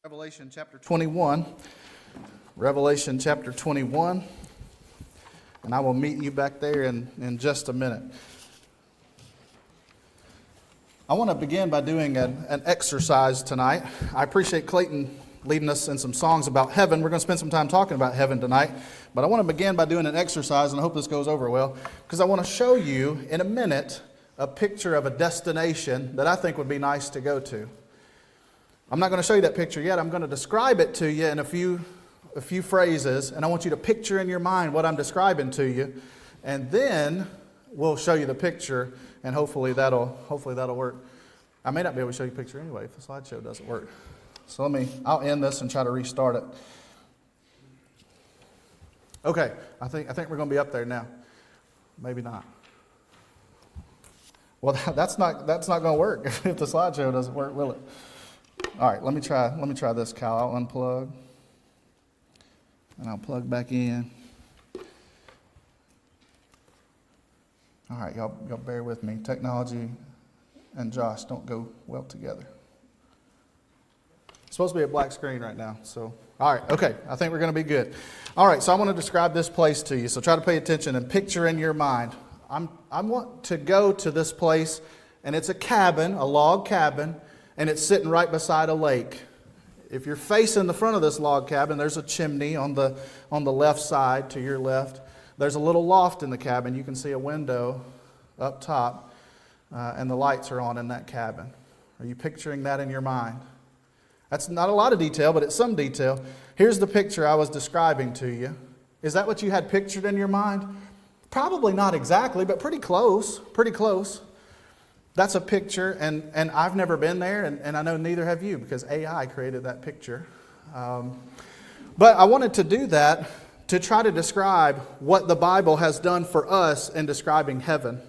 Revelation chapter 21. Revelation chapter 21. And I will meet you back there in just a minute. I want to begin by doing an exercise tonight. I appreciate Clayton leading us in some songs about heaven. We're going to spend some time talking about heaven tonight. But I want to begin by doing an exercise, and I hope this goes over well, because I want to show you in a minute a picture of a destination that I think would be nice to go to. I'm not going to show you that picture yet. I'm going to describe it to you in a few phrases, and I want you to picture in your mind what I'm describing to you, and then we'll show you the picture, and hopefully that'll work. I may not be able to show you a picture anyway if the slideshow doesn't work. So I'll end this and try to restart it. Okay, I think we're going to be up there now. Maybe not. Well, that's not going to work if the slideshow doesn't work, will it? All right, let me try this, Kyle. I'll unplug, and I'll plug back in. All right, y'all bear with me. Technology and Josh don't go well together. It's supposed to be a black screen right now, so all right, okay. I think we're going to be good. All right, so I want to describe this place to you. So try to pay attention and picture in your mind. I want to go to this place, and it's a cabin, a log cabin. And it's sitting right beside a lake. If you're facing the front of this log cabin, there's a chimney on the left side to your left. There's a little loft in the cabin. You can see a window up top, and the lights are on in that cabin. Are you picturing that in your mind? That's not a lot of detail, but it's some detail. Here's the picture I was describing to you. Is that what you had pictured in your mind? Probably not exactly, but pretty close, pretty close. That's a picture, and I've never been there, and I know neither have you, because AI created that picture. But I wanted to do that to try to describe what the Bible has done for us in describing heaven.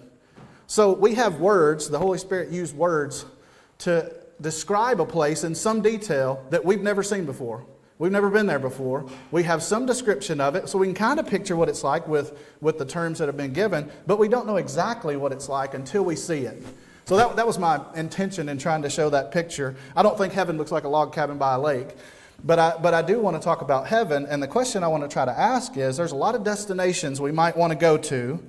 So we have words, the Holy Spirit used words to describe a place in some detail that we've never seen before. We've never been there before. We have some description of it, so we can kind of picture what it's like with the terms that have been given, but we don't know exactly what it's like until we see it. So that was my intention in trying to show that picture. I don't think heaven looks like a log cabin by a lake, but I do want to talk about heaven. And the question I want to try to ask is, there's a lot of destinations we might want to go to,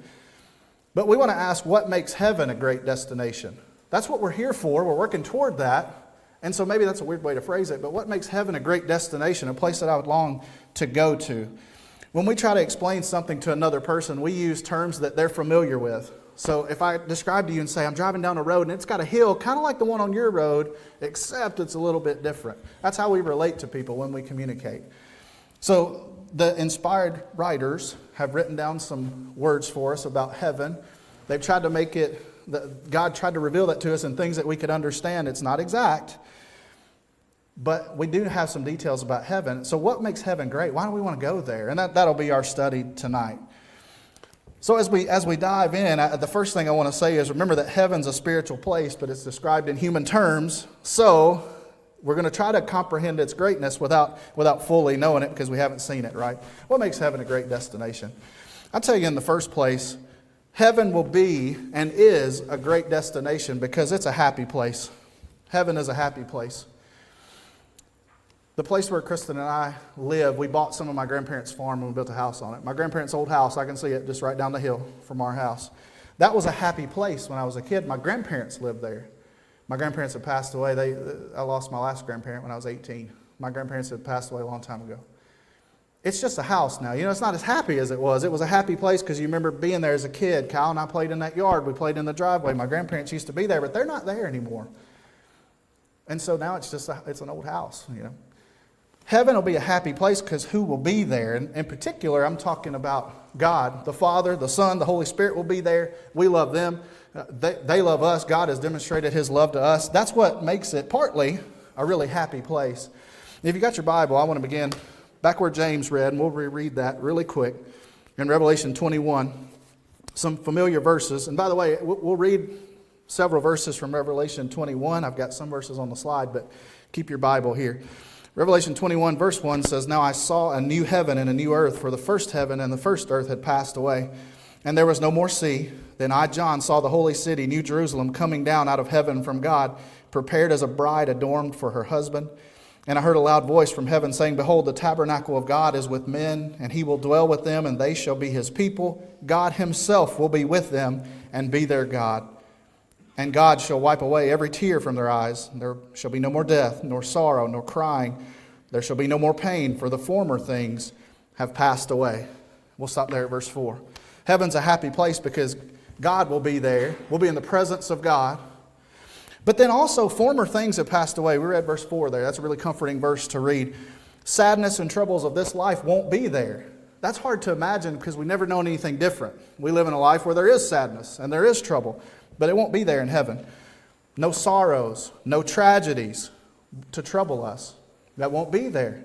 but we want to ask, what makes heaven a great destination? That's what we're here for. We're working toward that. And so maybe that's a weird way to phrase it, but what makes heaven a great destination, a place that I would long to go to? When we try to explain something to another person, we use terms that they're familiar with. So if I describe to you and say, I'm driving down a road and it's got a hill kind of like the one on your road, except it's a little bit different. That's how we relate to people when we communicate. So the inspired writers have written down some words for us about heaven. They've tried to make it, God tried to reveal that to us in things that we could understand. It's not exact, but we do have some details about heaven. So what makes heaven great? Why do we want to go there? And that'll be our study tonight. So as we dive in, the first thing I want to say is, remember that heaven's a spiritual place, but it's described in human terms. So we're going to try to comprehend its greatness without fully knowing it, because we haven't seen it, right? What makes heaven a great destination? I'll tell you in the first place, heaven will be and is a great destination because it's a happy place. Heaven is a happy place. The place where Kristen and I live, we bought some of my grandparents' farm and we built a house on it. My grandparents' old house, I can see it just right down the hill from our house. That was a happy place when I was a kid. My grandparents lived there. My grandparents had passed away. I lost my last grandparent when I was 18. My grandparents had passed away a long time ago. It's just a house now. You know, it's not as happy as it was. It was a happy place because you remember being there as a kid. Kyle and I played in that yard. We played in the driveway. My grandparents used to be there, but they're not there anymore. And so now it's an old house, you know. Heaven will be a happy place because who will be there? And in particular, I'm talking about God. The Father, the Son, the Holy Spirit will be there. We love them. They love us. God has demonstrated His love to us. That's what makes it partly a really happy place. If you got your Bible, I want to begin back where James read, and we'll reread that really quick. In Revelation 21, some familiar verses. And by the way, we'll read several verses from Revelation 21. I've got some verses on the slide, but keep your Bible here. Revelation 21 verse 1 says, Now I saw a new heaven and a new earth, for the first heaven and the first earth had passed away, and there was no more sea. Then I, John, saw the holy city, New Jerusalem, coming down out of heaven from God, prepared as a bride adorned for her husband. And I heard a loud voice from heaven saying, Behold, the tabernacle of God is with men, and he will dwell with them, and they shall be his people. God himself will be with them and be their God. And God shall wipe away every tear from their eyes. There shall be no more death, nor sorrow, nor crying. There shall be no more pain, for the former things have passed away. We'll stop there at verse 4. Heaven's a happy place because God will be there. We'll be in the presence of God. But then also, former things have passed away. We read verse 4 there. That's a really comforting verse to read. Sadness and troubles of this life won't be there. That's hard to imagine because we've never known anything different. We live in a life where there is sadness and there is trouble, but it won't be there in heaven. No sorrows, no tragedies to trouble us. That won't be there.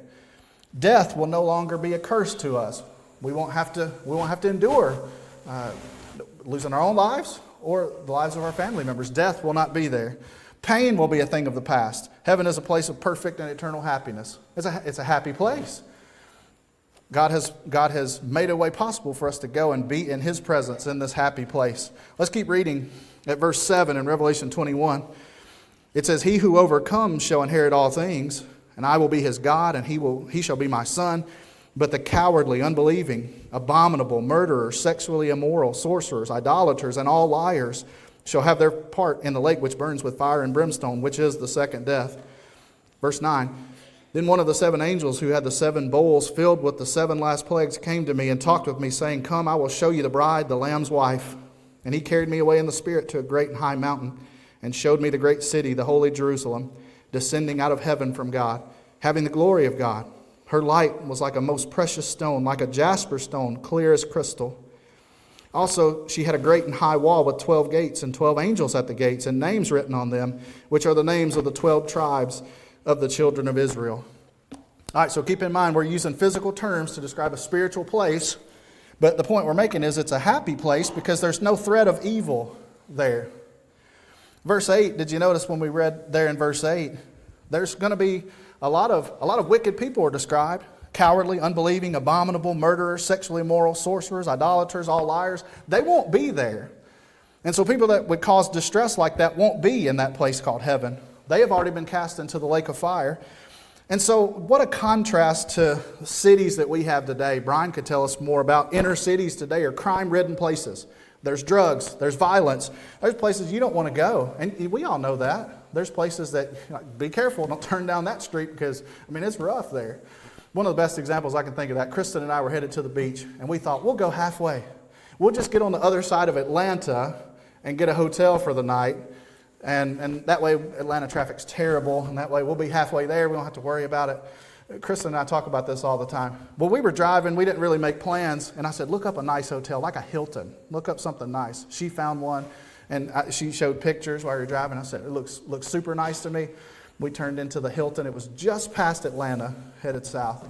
Death will no longer be a curse to us. We won't have to endure losing our own lives or the lives of our family members. Death will not be there. Pain will be a thing of the past. Heaven is a place of perfect and eternal happiness. It's a happy place. God has made a way possible for us to go and be in his presence in this happy place. Let's keep reading at verse 7 in Revelation 21. It says, He who overcomes shall inherit all things, and I will be his God, and he shall be my son. But the cowardly, unbelieving, abominable, murderers, sexually immoral, sorcerers, idolaters, and all liars shall have their part in the lake which burns with fire and brimstone, which is the second death. Verse 9, Then one of the 7 angels who had the 7 bowls filled with the 7 last plagues came to me and talked with me, saying, Come, I will show you the bride, the Lamb's wife. And he carried me away in the Spirit to a great and high mountain, and showed me the great city, the holy Jerusalem, descending out of heaven from God, having the glory of God. Her light was like a most precious stone, like a jasper stone, clear as crystal. Also, she had a great and high wall with 12 gates and 12 angels at the gates, and names written on them, which are the names of the 12 tribes of the children of Israel. All right, so keep in mind, we're using physical terms to describe a spiritual place, but the point we're making is it's a happy place because there's no threat of evil there. Verse 8, did you notice when we read there in verse 8, there's going to be a lot of wicked people are described. Cowardly, unbelieving, abominable, murderers, sexually immoral, sorcerers, idolaters, all liars. They won't be there. And so people that would cause distress like that won't be in that place called heaven. They have already been cast into the lake of fire. And so what a contrast to cities that we have today. Brian could tell us more about inner cities today are crime-ridden places. There's drugs, there's violence. There's places you don't want to go. And we all know that. There's places that, be careful, don't turn down that street because, it's rough there. One of the best examples I can think of that, Kristen and I were headed to the beach, and we thought, we'll go halfway. We'll just get on the other side of Atlanta and get a hotel for the night. And that way, Atlanta traffic's terrible, and that way we'll be halfway there. We don't have to worry about it. Kristen and I talk about this all the time. Well, we were driving. We didn't really make plans. And I said, look up a nice hotel, like a Hilton. Look up something nice. She found one. And she showed pictures while we were driving. I said, it looks super nice to me. We turned into the Hilton. It was just past Atlanta, headed south.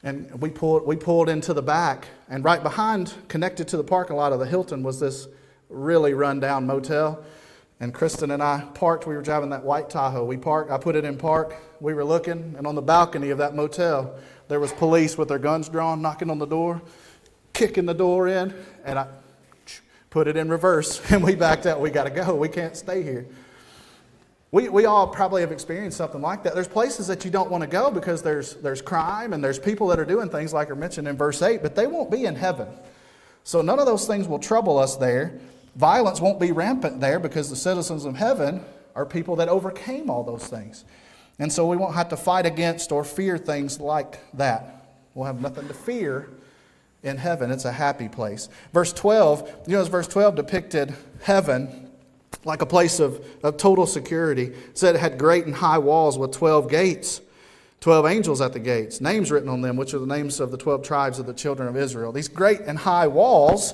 And we pulled into the back. And right behind, connected to the parking lot of the Hilton, was this really run-down motel. And Kristen and I parked. We were driving that white Tahoe. We parked. I put it in park. We were looking. And on the balcony of that motel, there was police with their guns drawn, knocking on the door, kicking the door in. And I put it in reverse, and we backed out. We got to go. We can't stay here. We all probably have experienced something like that. There's places that you don't want to go because there's crime and there's people that are doing things like are mentioned in verse 8, but they won't be in heaven. So none of those things will trouble us there. Violence won't be rampant there because the citizens of heaven are people that overcame all those things. And so we won't have to fight against or fear things like that. We'll have nothing to fear in heaven. It's a happy place. Verse 12, as verse 12 depicted heaven like a place of total security. It said it had great and high walls with 12 gates, 12 angels at the gates, names written on them, which are the names of the 12 tribes of the children of Israel. These great and high walls,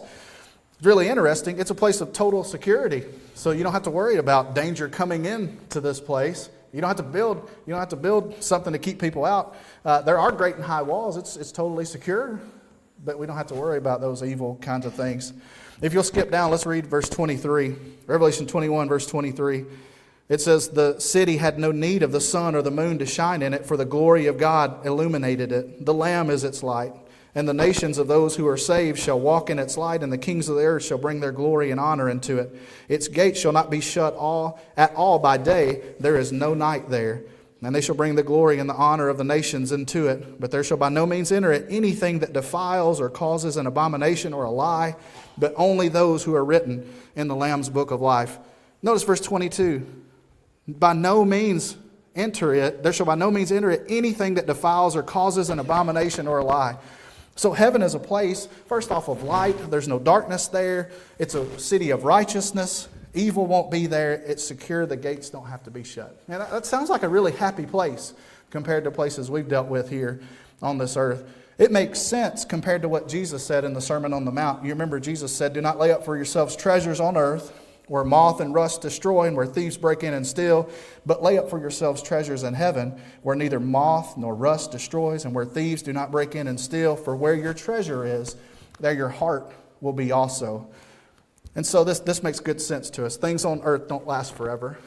really interesting. It's a place of total security. So you don't have to worry about danger coming into this place. You don't have to build something to keep people out. There are great and high walls. It's totally secure, but we don't have to worry about those evil kinds of things. If you'll skip down, let's read verse 23. Revelation 21, verse 23. It says, the city had no need of the sun or the moon to shine in it, for the glory of God illuminated it. The Lamb is its light. And the nations of those who are saved shall walk in its light, and the kings of the earth shall bring their glory and honor into it. Its gates shall not be shut at all by day. There is no night there. And they shall bring the glory and the honor of the nations into it. But there shall by no means enter it anything that defiles or causes an abomination or a lie, but only those who are written in the Lamb's book of life. Notice verse 22. By no means enter it, there shall by no means enter it anything that defiles or causes an abomination or a lie. So heaven is a place, first off, of light. There's no darkness there. It's a city of righteousness. Evil won't be there. It's secure. The gates don't have to be shut. And that sounds like a really happy place compared to places we've dealt with here on this earth. It makes sense compared to what Jesus said in the Sermon on the Mount. You remember Jesus said, "Do not lay up for yourselves treasures on earth, where moth and rust destroy and where thieves break in and steal, but lay up for yourselves treasures in heaven, where neither moth nor rust destroys and where thieves do not break in and steal. For where your treasure is, there your heart will be also." And so this makes good sense to us. Things on earth don't last forever.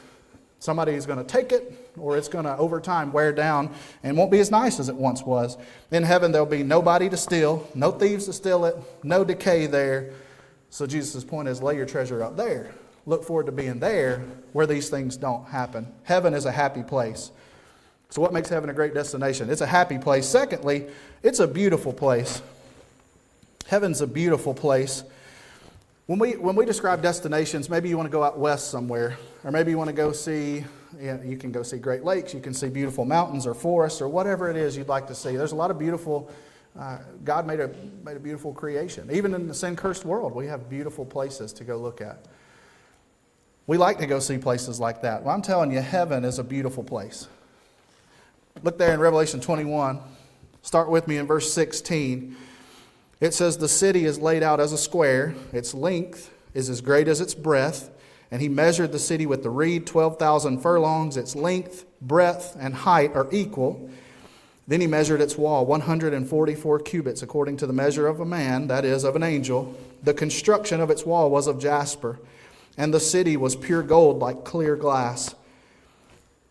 Somebody is going to take it, or it's going to, over time, wear down and won't be as nice as it once was. In heaven, there'll be nobody to steal, no thieves to steal it, no decay there. So Jesus' point is, lay your treasure up there. Look forward to being there where these things don't happen. Heaven is a happy place. So what makes heaven a great destination? It's a happy place. Secondly, it's a beautiful place. Heaven's a beautiful place. When we describe destinations, maybe you want to go out west somewhere, or maybe you want to go see, you can go see Great Lakes, you can see beautiful mountains or forests or whatever it is you'd like to see. There's a lot of beautiful, God made a beautiful creation. Even in the sin-cursed world, we have beautiful places to go look at. We like to go see places like that. Well, I'm telling you, heaven is a beautiful place. Look there in Revelation 21. Start with me in verse 16. It says, "The city is laid out as a square. Its length is as great as its breadth. And he measured the city with the reed, 12,000 furlongs. Its length, breadth, and height are equal. Then he measured its wall, 144 cubits, according to the measure of a man, that is, of an angel. The construction of its wall was of jasper, and the city was pure gold like clear glass."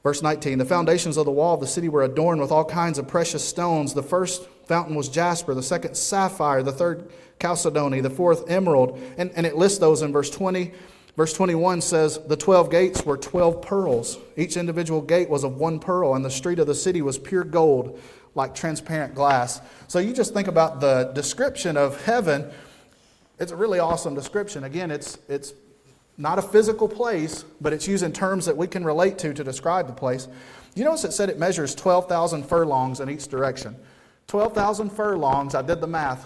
Verse 19, "The foundations of the wall of the city were adorned with all kinds of precious stones. The first fountain was jasper, the second sapphire, the third chalcedony, the fourth emerald." And it lists those in verse 20. Verse 21 says, "The 12 gates were 12 pearls. Each individual gate was of one pearl, and the street of the city was pure gold, like transparent glass." So you just think about the description of heaven. It's a really awesome description. Again, it's not a physical place, but it's using terms that we can relate to describe the place. You notice it said it measures 12,000 furlongs in each direction. 12,000 furlongs, I did the math,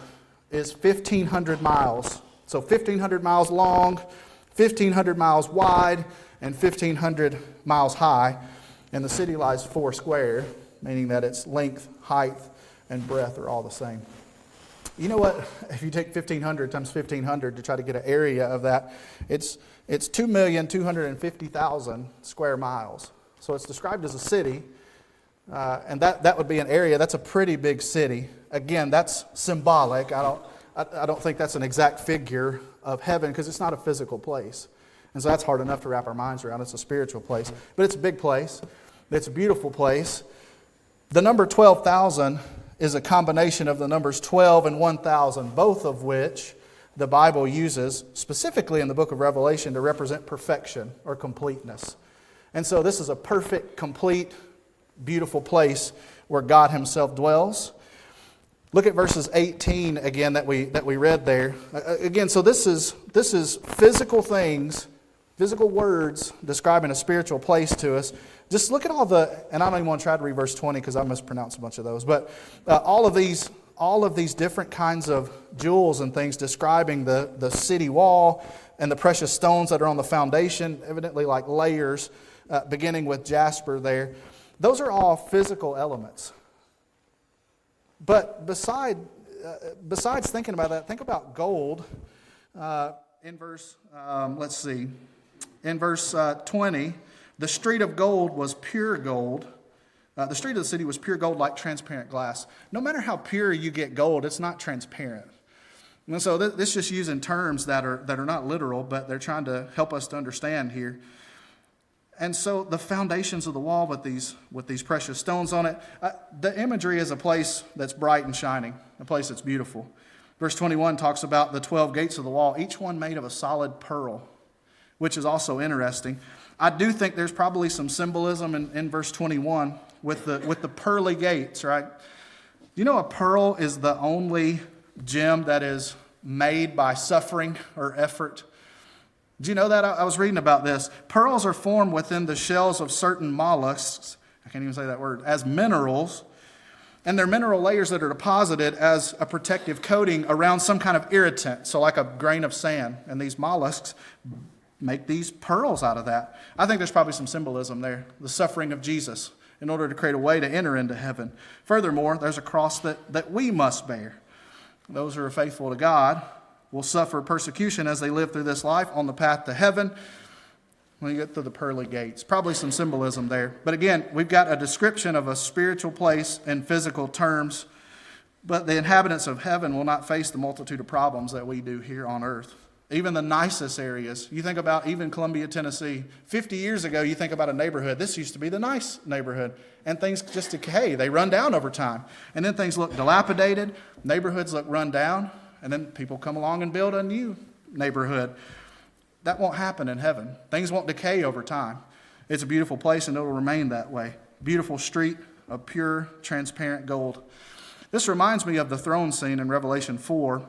is 1,500 miles. So 1,500 miles long, 1,500 miles wide, and 1,500 miles high. And the city lies 4 square, meaning that its length, height, and breadth are all the same. You know what? If you take 1,500 times 1,500 to try to get an area of that, it's 2,250,000 square miles. So it's described as a city, and that would be an area. That's a pretty big city. Again, that's symbolic. I don't think that's an exact figure of heaven because it's not a physical place. And so that's hard enough to wrap our minds around. It's a spiritual place. But it's a big place. It's a beautiful place. The number 12,000 is a combination of the numbers 12 and 1,000, both of which the Bible uses specifically in the book of Revelation to represent perfection or completeness. And so this is a perfect, complete, beautiful place where God Himself dwells. Look at verses 18 again that we read there. Again, so this is physical things, physical words describing a spiritual place to us. Just look at all and I don't even want to try to read verse 20 because I mispronounced a bunch of those, but all of these different kinds of jewels and things describing the city wall and the precious stones that are on the foundation, evidently like layers, beginning with jasper there. Those are all physical elements. But besides thinking about that, think about gold. In verse 20, the street of gold was pure gold. The street of the city was pure gold like transparent glass. No matter how pure you get gold, it's not transparent. And so this is just using terms that are not literal, but they're trying to help us to understand here. And so the foundations of the wall with these precious stones on it, the imagery is a place that's bright and shining, a place that's beautiful. Verse 21 talks about the 12 gates of the wall, each one made of a solid pearl, which is also interesting. I do think there's probably some symbolism in verse 21 with the pearly gates, right? You know, a pearl is the only gem that is made by suffering or effort. Do you know that? I was reading about this. Pearls are formed within the shells of certain mollusks, I can't even say that word, as minerals, and they're mineral layers that are deposited as a protective coating around some kind of irritant, so like a grain of sand. And these mollusks make these pearls out of that. I think there's probably some symbolism there, the suffering of Jesus, in order to create a way to enter into heaven. Furthermore, there's a cross that we must bear. Those who are faithful to God will suffer persecution as they live through this life on the path to heaven when you get through the pearly gates. Probably some symbolism there. But again, we've got a description of a spiritual place in physical terms, but the inhabitants of heaven will not face the multitude of problems that we do here on earth. Even the nicest areas. You think about even Columbia, Tennessee. 50 years ago, you think about a neighborhood. This used to be the nice neighborhood. And things just decay. They run down over time. And then things look dilapidated. Neighborhoods look run down. And then people come along and build a new neighborhood. That won't happen in heaven. Things won't decay over time. It's a beautiful place and it will remain that way. Beautiful street of pure, transparent gold. This reminds me of the throne scene in Revelation 4.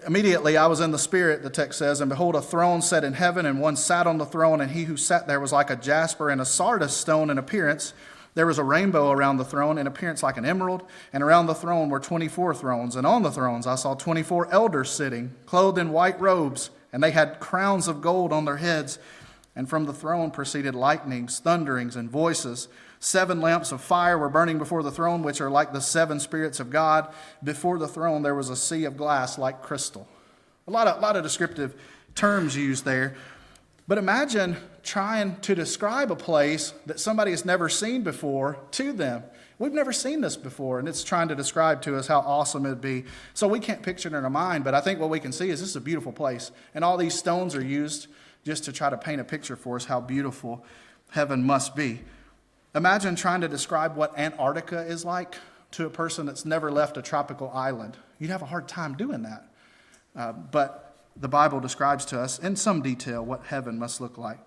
Immediately I was in the Spirit, the text says, and behold, a throne set in heaven, and one sat on the throne, and he who sat there was like a jasper and a sardis stone in appearance. There was a rainbow around the throne, in appearance like an emerald, and around the throne were 24 thrones. And on the thrones I saw 24 elders sitting, clothed in white robes, and they had crowns of gold on their heads. And from the throne proceeded lightnings, thunderings, and voices. 7 lamps of fire were burning before the throne, which are like the 7 spirits of God. Before the throne there was a sea of glass like crystal. A lot of descriptive terms used there. But imagine trying to describe a place that somebody has never seen before to them. We've never seen this before, and it's trying to describe to us how awesome it'd be. So we can't picture it in our mind, but I think what we can see is this is a beautiful place. And all these stones are used just to try to paint a picture for us how beautiful heaven must be. Imagine trying to describe what Antarctica is like to a person that's never left a tropical island. You'd have a hard time doing that. But the Bible describes to us in some detail what heaven must look like.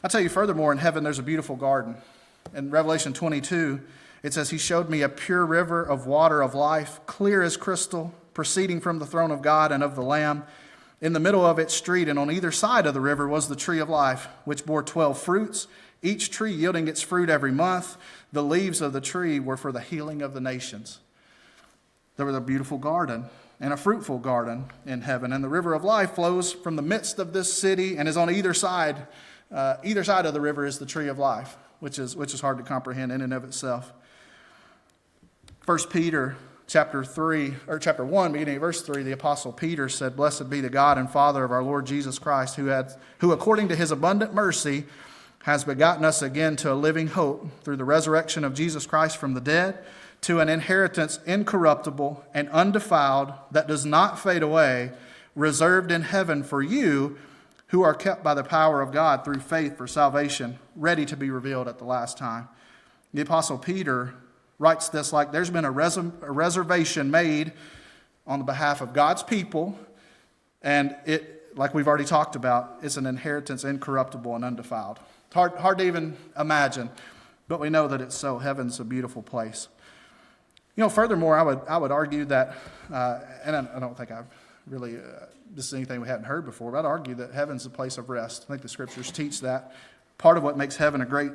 I'll tell you furthermore, in heaven there's a beautiful garden. In Revelation 22, it says, He showed me a pure river of water of life, clear as crystal, proceeding from the throne of God and of the Lamb. In the middle of its street and on either side of the river was the tree of life, which bore 12 fruits, each tree yielding its fruit every month. The leaves of the tree were for the healing of the nations. There was a beautiful garden and a fruitful garden in heaven. And the river of life flows from the midst of this city and is on either side. Either side of the river is the tree of life, which is hard to comprehend in and of itself. 1 Peter chapter 1, beginning of verse 3, the Apostle Peter said, Blessed be the God and Father of our Lord Jesus Christ, who according to his abundant mercy has begotten us again to a living hope through the resurrection of Jesus Christ from the dead, to an inheritance incorruptible and undefiled that does not fade away, reserved in heaven for you, who are kept by the power of God through faith for salvation, ready to be revealed at the last time. The Apostle Peter writes this like there's been a reservation made on the behalf of God's people, and it, like we've already talked about, it's an inheritance incorruptible and undefiled. It's hard to even imagine, but we know that it's so. Heaven's a beautiful place. You know, furthermore, I would argue that, and I don't think I've really, this is anything we hadn't heard before, but I'd argue that heaven's a place of rest. I think the scriptures teach that. Part of what makes heaven a great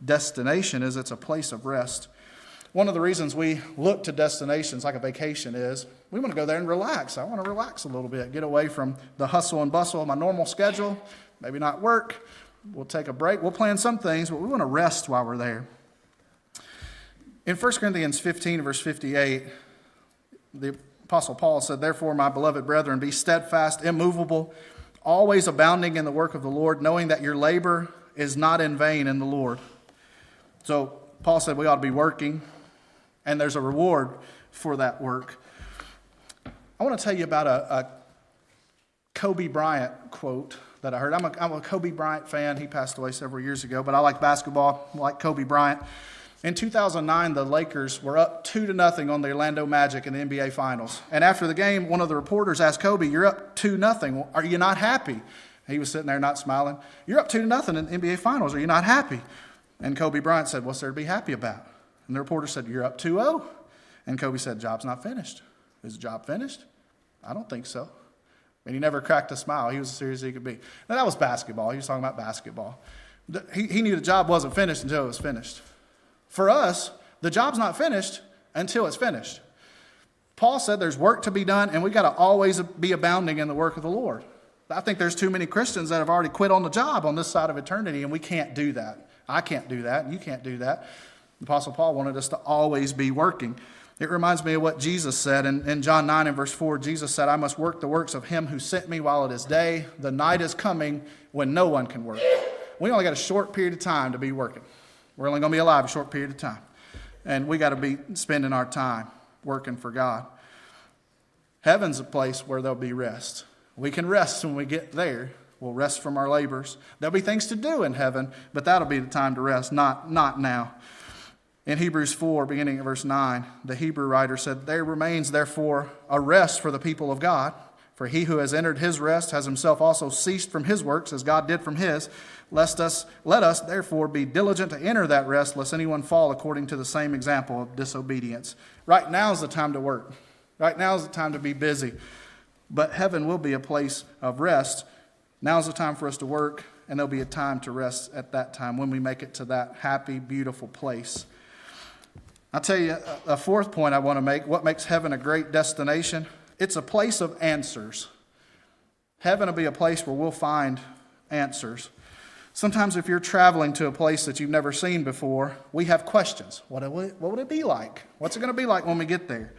destination is it's a place of rest. One of the reasons we look to destinations like a vacation is we want to go there and relax. I want to relax a little bit, get away from the hustle and bustle of my normal schedule, maybe not work. We'll take a break. We'll plan some things, but we want to rest while we're there. In 1 Corinthians 15, verse 58, the Apostle Paul said, Therefore, my beloved brethren, be steadfast, immovable, always abounding in the work of the Lord, knowing that your labor is not in vain in the Lord. So Paul said we ought to be working, and there's a reward for that work. I want to tell you about a Kobe Bryant quote that I heard. I'm a Kobe Bryant fan. He passed away several years ago, but I like basketball, I like Kobe Bryant. In 2009, the Lakers were up 2-0 on the Orlando Magic in the NBA Finals. And after the game, one of the reporters asked Kobe, You're up 2-0. Are you not happy? He was sitting there not smiling. You're up 2-0 in the NBA Finals. Are you not happy? And Kobe Bryant said, what's there to be happy about? And the reporter said, you're up 2-0. And Kobe said, job's not finished. Is the job finished? I don't think so. And he never cracked a smile. He was as serious as he could be. Now, that was basketball. He was talking about basketball. He knew the job wasn't finished until it was finished. For us, the job's not finished until it's finished. Paul said there's work to be done, and we've got to always be abounding in the work of the Lord. I think there's too many Christians that have already quit on the job on this side of eternity, and we can't do that. I can't do that, and you can't do that. The Apostle Paul wanted us to always be working. It reminds me of what Jesus said in John 9 and verse 4. Jesus said, I must work the works of him who sent me while it is day. The night is coming when no one can work. We only got a short period of time to be working. We're only going to be alive a short period of time. And we got to be spending our time working for God. Heaven's a place where there'll be rest. We can rest when we get there. We'll rest from our labors. There'll be things to do in heaven, but that'll be the time to rest, not now. In Hebrews 4, beginning at verse 9, the Hebrew writer said, there remains therefore a rest for the people of God. For he who has entered his rest has himself also ceased from his works, as God did from his. Let us therefore be diligent to enter that rest, lest anyone fall according to the same example of disobedience. Right now is the time to work. Right now is the time to be busy. But heaven will be a place of rest. Now is the time for us to work, and there'll be a time to rest at that time when we make it to that happy, beautiful place. I'll tell you a fourth point I want to make. What makes heaven a great destination? It's a place of answers. Heaven will be a place where we'll find answers. Sometimes if you're traveling to a place that you've never seen before, we have questions. What would it be like? What's it going to be like when we get there?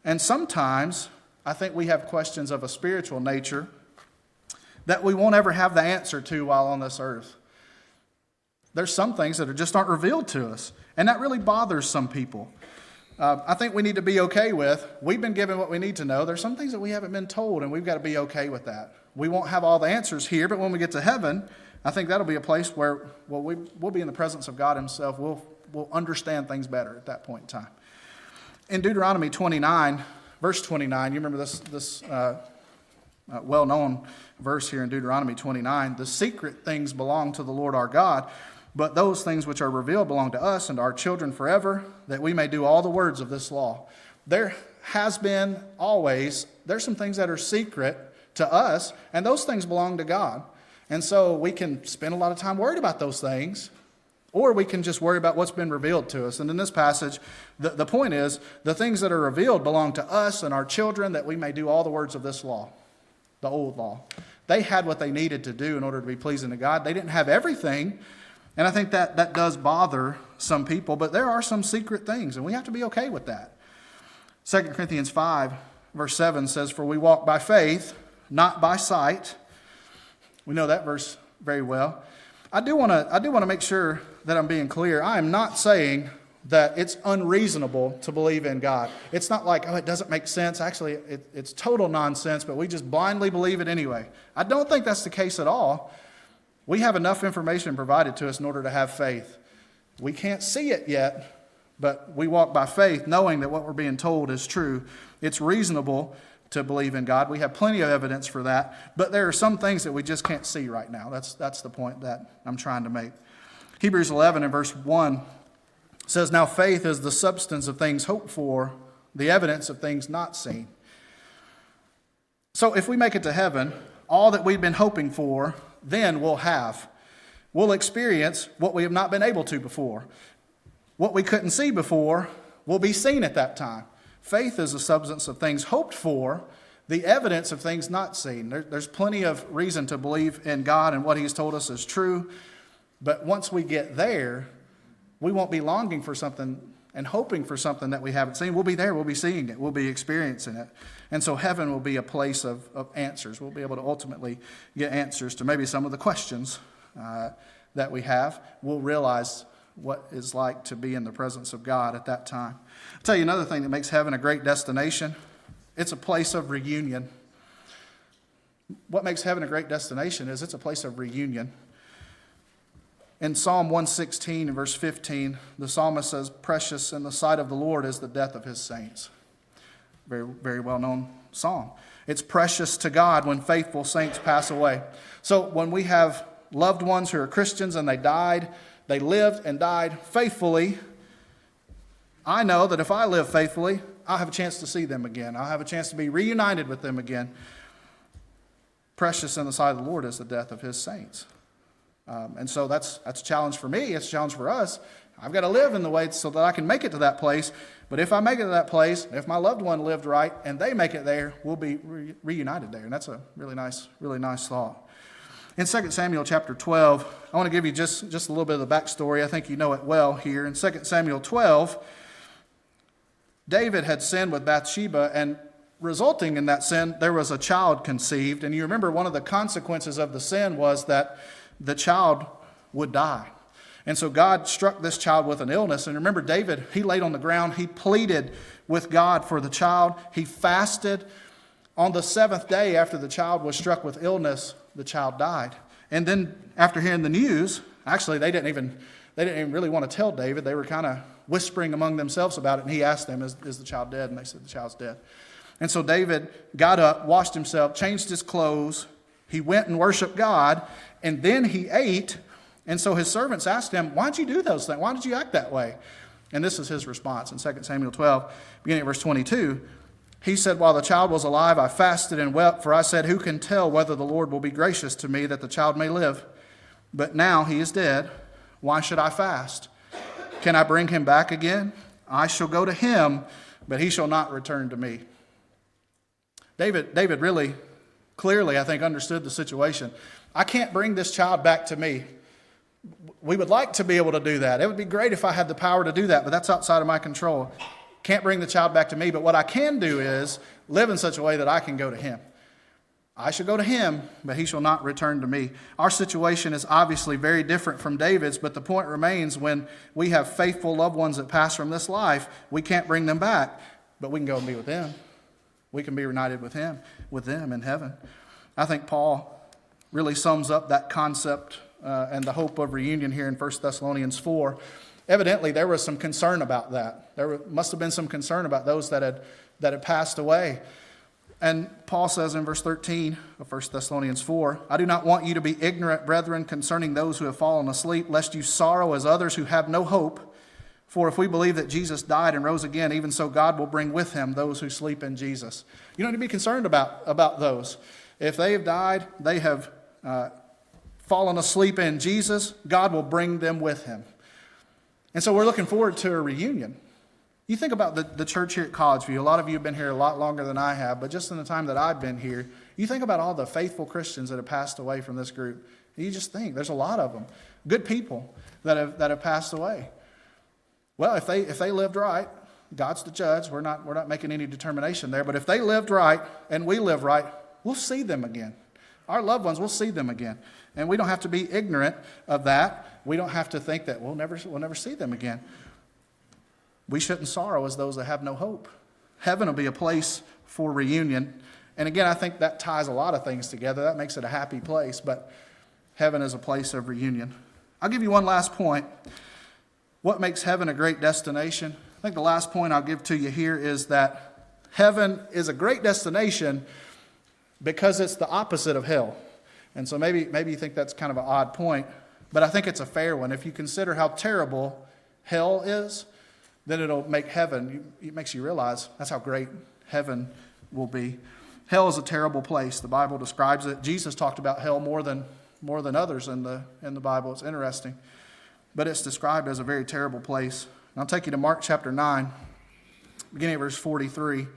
And sometimes I think we have questions of a spiritual nature that we won't ever have the answer to while on this earth. There's some things that just aren't revealed to us, and that really bothers some people. I think we need to be okay with, we've been given what we need to know. There's some things that we haven't been told, and we've got to be okay with that. We won't have all the answers here, but when we get to heaven, I think that'll be a place where we'll be in the presence of God himself. We'll understand things better at that point in time. In Deuteronomy 29, verse 29, you remember this well-known verse here in Deuteronomy 29, the secret things belong to the Lord our God, but those things which are revealed belong to us and to our children forever, that we may do all the words of this law. There has been always, there's some things that are secret to us, and those things belong to God. And so we can spend a lot of time worried about those things, or we can just worry about what's been revealed to us. And in this passage, the point is, the things that are revealed belong to us and our children, that we may do all the words of this law, the old law. They had what they needed to do in order to be pleasing to God. They didn't have everything. And I think that does bother some people, but there are some secret things, and we have to be okay with that. 2 Corinthians 5, verse 7 says, for we walk by faith, not by sight. We know that verse very well. I do want to make sure that I'm being clear. I am not saying that it's unreasonable to believe in God. It's not like, it doesn't make sense. Actually, it's total nonsense, but we just blindly believe it anyway. I don't think that's the case at all. We have enough information provided to us in order to have faith. We can't see it yet, but we walk by faith knowing that what we're being told is true. It's reasonable to believe in God. We have plenty of evidence for that, but there are some things that we just can't see right now. That's the point that I'm trying to make. Hebrews 11 and verse 1 says, now faith is the substance of things hoped for, the evidence of things not seen. So if we make it to heaven, all that we've been hoping for, then we'll experience what we have not been able to before. What we couldn't see before will be seen at that time. Faith is the substance of things hoped for, the evidence of things not seen. There's plenty of reason to believe in God and what he's told us is true. But once we get there, we won't be longing for something and hoping for something that we haven't seen. We'll be there. We'll be seeing it. We'll be experiencing it. And so heaven will be a place of answers. We'll be able to ultimately get answers to maybe some of the questions that we have. We'll realize what it's like to be in the presence of God at that time. I'll tell you another thing that makes heaven a great destination. It's a place of reunion. What makes heaven a great destination is it's a place of reunion. In Psalm 116 and verse 15, the psalmist says, precious in the sight of the Lord is the death of his saints. Very, very well-known psalm. It's precious to God when faithful saints pass away. So when we have loved ones who are Christians and they lived and died faithfully, I know that if I live faithfully, I'll have a chance to see them again. I'll have a chance to be reunited with them again. Precious in the sight of the Lord is the death of his saints. And so that's a challenge for me. It's a challenge for us. I've got to live in the way so that I can make it to that place. But if I make it to that place, if my loved one lived right and they make it there, we'll be reunited there. And that's a really nice thought. In 2 Samuel chapter 12, I want to give you just a little bit of the backstory. I think you know it well here. In 2 Samuel 12, David had sinned with Bathsheba, and resulting in that sin, there was a child conceived. And you remember one of the consequences of the sin was that the child would die. And so God struck this child with an illness. And remember, David, he laid on the ground. He pleaded with God for the child. He fasted. On the seventh day after the child was struck with illness, the child died. And then after hearing the news, actually they didn't even really want to tell David. They were kind of whispering among themselves about it. And he asked them, is the child dead? And they said, the child's dead. And so David got up, washed himself, changed his clothes. He went and worshiped God. And then he ate. And so his servants asked him, why did you do those things? Why did you act that way? And this is his response in 2 Samuel 12, beginning at verse 22. He said, while the child was alive, I fasted and wept, for I said, who can tell whether the Lord will be gracious to me that the child may live? But now he is dead. Why should I fast? Can I bring him back again? I shall go to him, but he shall not return to me. David really clearly, I think, understood the situation. I can't bring this child back to me. We would like to be able to do that. It would be great if I had the power to do that, but that's outside of my control. Can't bring the child back to me, but what I can do is live in such a way that I can go to him. I shall go to him, but he shall not return to me. Our situation is obviously very different from David's, but the point remains when we have faithful loved ones that pass from this life, we can't bring them back, but we can go and be with them. We can be reunited with them in heaven. I think Paul really sums up that concept and the hope of reunion here in 1 Thessalonians 4. Evidently, there was some concern about that. Must have been some concern about those that had passed away. And Paul says in verse 13 of 1 Thessalonians 4, I do not want you to be ignorant, brethren, concerning those who have fallen asleep, lest you sorrow as others who have no hope. For if we believe that Jesus died and rose again, even so God will bring with him those who sleep in Jesus. You don't need to be concerned about those. If they have died, they have fallen asleep in Jesus, God will bring them with him. And so we're looking forward to a reunion. You think about the church here at College View. A lot of you have been here a lot longer than I have, but just in the time that I've been here, you think about all the faithful Christians that have passed away from this group. You just think, there's a lot of them. Good people that have passed away. Well, if they lived right, God's the judge. We're not making any determination there. But if they lived right and we live right, we'll see them again. Our loved ones, we'll see them again. And we don't have to be ignorant of that. We don't have to think that we'll never see them again. We shouldn't sorrow as those that have no hope. Heaven will be a place for reunion. And again, I think that ties a lot of things together. That makes it a happy place. But heaven is a place of reunion. I'll give you one last point. What makes heaven a great destination? I think the last point I'll give to you here is that heaven is a great destination because it's the opposite of hell. And so maybe you think that's kind of an odd point, but I think it's a fair one. If you consider how terrible hell is, then it'll make heaven, it makes you realize that's how great heaven will be. Hell is a terrible place. The Bible describes it. Jesus talked about hell more than others in the Bible. It's interesting. But it's described as a very terrible place. And I'll take you to Mark chapter 9, beginning at verse 43.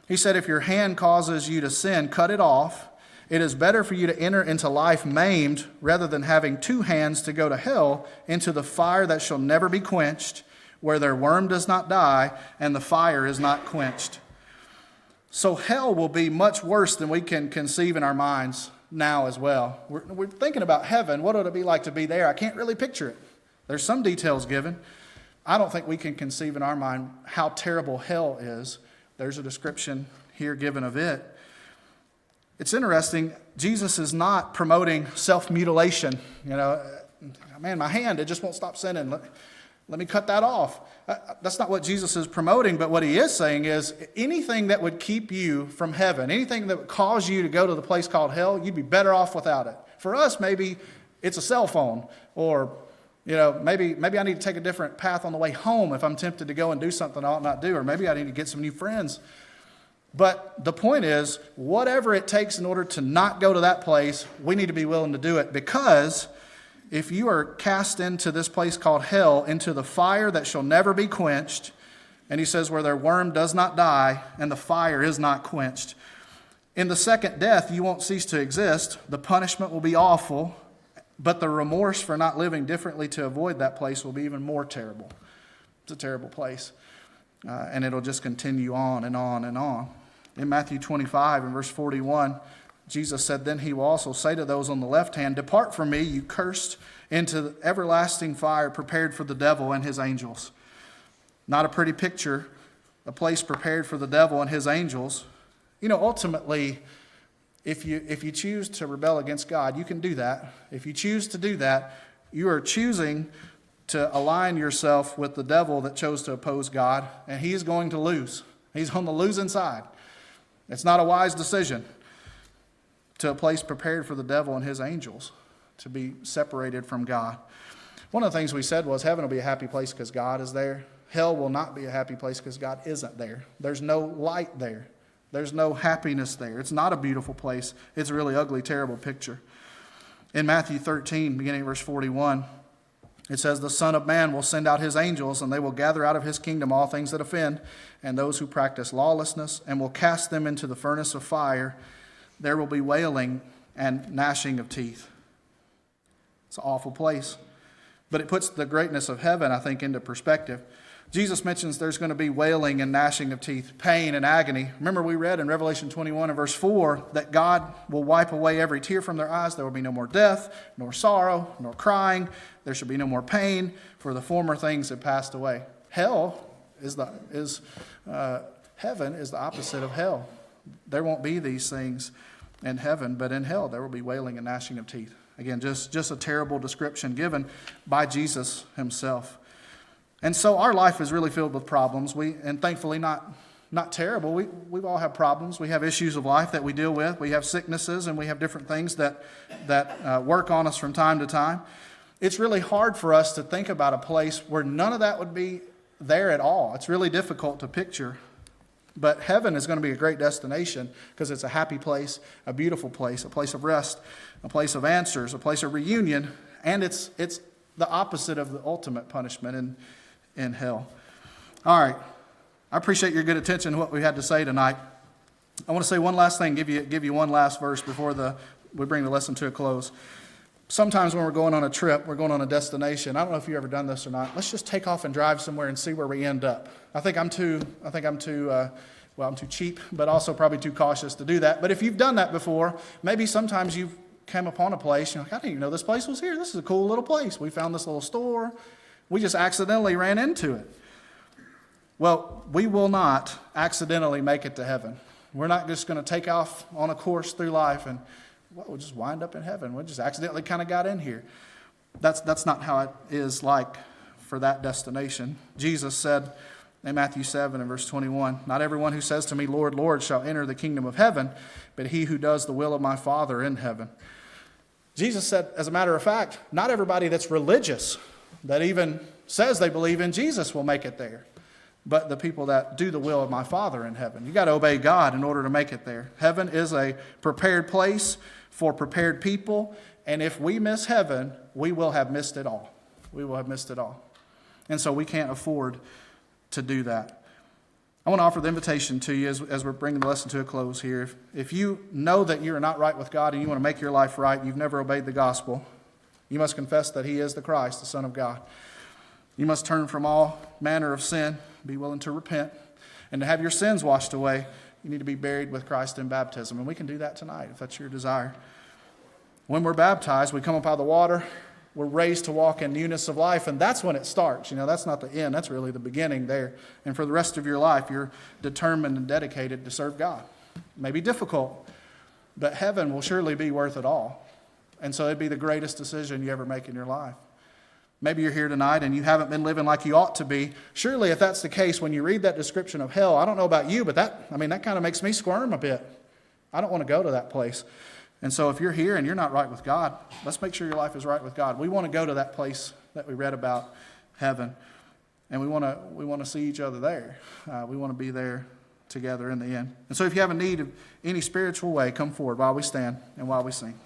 He said, if your hand causes you to sin, cut it off. It is better for you to enter into life maimed rather than having two hands to go to hell, into the fire that shall never be quenched, where their worm does not die and the fire is not quenched. So hell will be much worse than we can conceive in our minds now as well. We're thinking about heaven. What would it be like to be there? I can't really picture it. There's some details given. I don't think we can conceive in our mind how terrible hell is. There's a description here given of it. It's interesting. Jesus is not promoting self-mutilation. Man, my hand, it just won't stop sinning. Let me cut that off. That's not what Jesus is promoting, but what he is saying is anything that would keep you from heaven, anything that would cause you to go to the place called hell, you'd be better off without it. For us, maybe it's a cell phone, or maybe I need to take a different path on the way home if I'm tempted to go and do something I ought not do, or maybe I need to get some new friends. But the point is, whatever it takes in order to not go to that place, we need to be willing to do it, because if you are cast into this place called hell, into the fire that shall never be quenched, and he says where their worm does not die and the fire is not quenched. In the second death, you won't cease to exist. The punishment will be awful, but the remorse for not living differently to avoid that place will be even more terrible. It's a terrible place. And it'll just continue on and on and on. In Matthew 25 and verse 41, Jesus said, "Then he will also say to those on the left hand, 'Depart from me, you cursed, into the everlasting fire prepared for the devil and his angels.'" Not a pretty picture, a place prepared for the devil and his angels. Ultimately, if you choose to rebel against God, you can do that. If you choose to do that, you are choosing to align yourself with the devil that chose to oppose God, and he is going to lose. He's on the losing side. It's not a wise decision to a place prepared for the devil and his angels, to be separated from God. One of the things we said was heaven will be a happy place because God is there. Hell will not be a happy place because God isn't there. There's no light there. There's no happiness there. It's not a beautiful place. It's a really ugly, terrible picture. In Matthew 13, beginning verse 41, it says, "The Son of Man will send out his angels, and they will gather out of his kingdom all things that offend, and those who practice lawlessness, and will cast them into the furnace of fire. There will be wailing and gnashing of teeth." It's an awful place. But it puts the greatness of heaven, I think, into perspective. Jesus mentions there's going to be wailing and gnashing of teeth, pain and agony. Remember, we read in Revelation 21 and verse 4 that God will wipe away every tear from their eyes. There will be no more death, nor sorrow, nor crying. There shall be no more pain, for the former things have passed away. Heaven is the opposite of hell. There won't be these things in heaven, but in hell there will be wailing and gnashing of teeth. Again, just a terrible description given by Jesus himself. And so our life is really filled with problems. And thankfully not terrible. We've all have problems. We have issues of life that we deal with. We have sicknesses, and we have different things that work on us from time to time. It's really hard for us to think about a place where none of that would be there at all. It's really difficult to picture. But heaven is going to be a great destination because it's a happy place, a beautiful place, a place of rest, a place of answers, a place of reunion, and it's the opposite of the ultimate punishment in hell. All right. I appreciate your good attention to what we had to say tonight. I want to say one last thing, give you one last verse before we bring the lesson to a close. Sometimes when we're going on a trip, we're going on a destination. I don't know if you've ever done this or not. Let's just take off and drive somewhere and see where we end up. I think I'm too cheap, but also probably too cautious to do that. But if you've done that before, maybe sometimes you've come upon a place, you're like, I didn't even know this place was here. This is a cool little place. We found this little store. We just accidentally ran into it. Well, we will not accidentally make it to heaven. We're not just going to take off on a course through life and we'll just wind up in heaven. We just accidentally kind of got in here. That's not how it is like for that destination. Jesus said in Matthew 7 and verse 21, "Not everyone who says to me, 'Lord, Lord,' shall enter the kingdom of heaven, but he who does the will of my Father in heaven." Jesus said, as a matter of fact, not everybody that's religious, that even says they believe in Jesus, will make it there, but the people that do the will of my Father in heaven. You got to obey God in order to make it there. Heaven is a prepared place for prepared people, and if we miss heaven, we will have missed it all. We will have missed it all. And so we can't afford to do that. I want to offer the invitation to you as we're bringing the lesson to a close here. If you know that you're not right with God and you want to make your life right, you've never obeyed the gospel, you must confess that he is the Christ, the Son of God. You must turn from all manner of sin, be willing to repent, and to have your sins washed away, you need to be buried with Christ in baptism. And we can do that tonight if that's your desire. When we're baptized, we come up out of the water, we're raised to walk in newness of life, and that's when it starts. That's not the end, that's really the beginning there. And for the rest of your life, you're determined and dedicated to serve God. It may be difficult, but heaven will surely be worth it all. And so it'd be the greatest decision you ever make in your life. Maybe you're here tonight and you haven't been living like you ought to be. Surely if that's the case, when you read that description of hell, I don't know about you, but that kind of makes me squirm a bit. I don't want to go to that place. And so if you're here and you're not right with God, let's make sure your life is right with God. We want to go to that place that we read about, heaven, and we want to see each other there. We want to be there together in the end. And so if you have a need of any spiritual way, come forward while we stand and while we sing.